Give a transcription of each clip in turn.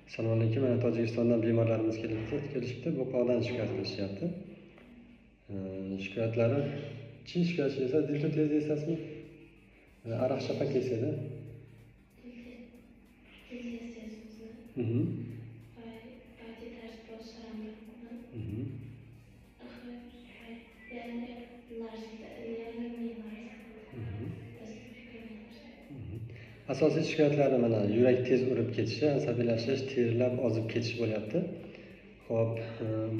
Assalomu alaykum. Mana Tojikistondan bemorlarimiz kelishibdi. Bo'qodan shikoyat qilishyapti. Shikoyatlari chi shikoyatchi esa dilto tez desasizmi? Aroq shapak yesadi. Asosiy shikoyatlari mana yurak tez urib ketishi, asabiylashish, terilab ozib ketish bo'lyapti. Xo'p,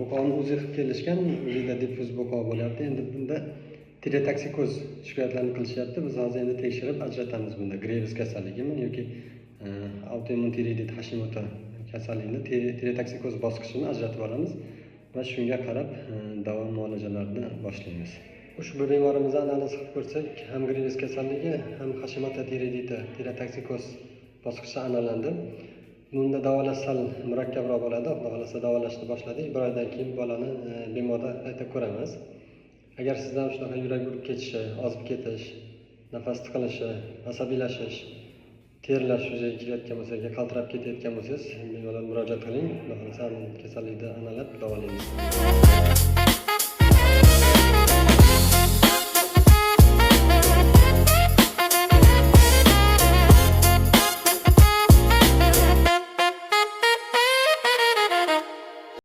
bo'qoni o'zi qilib kelishgan, o'zida diffuz bo'qo bo'lyapti. Endi bunda tireotoksikoz shikoyatlarini qilishyapti. Biz hozir endi tekshirib ajratamiz bunda Graves kasalligimi yoki autoimmun tiroidit Hashimoto kasalligini tireotoksikoz bosqichini ajratib olamiz va shunga qarab davo muolajalarini boshlaymiz. Ushbu bemorimizni analiz qilib ko'rsak, ham Graves kasalligi, ham Hashimoto tiroiditi tireotoksikoz bosqichi aniqlandi. Bunda davolash sal murakkabroq bo'ladi. Xudo xolasa davolashni boshladik. 1 oydan keyin bolani bemorda qayta ko'ramiz. Agar sizdan shunaqa yurak urib ketishi, ozib ketish, nafas tiqilishi, asabiylashish, terlash yuzaga kelayotgan bo'lsa, qaltirab ketayotgan bo'lsangiz, bemalol murojaat qiling. Xudo xolasa kasallikni aniqlab davolaymiz.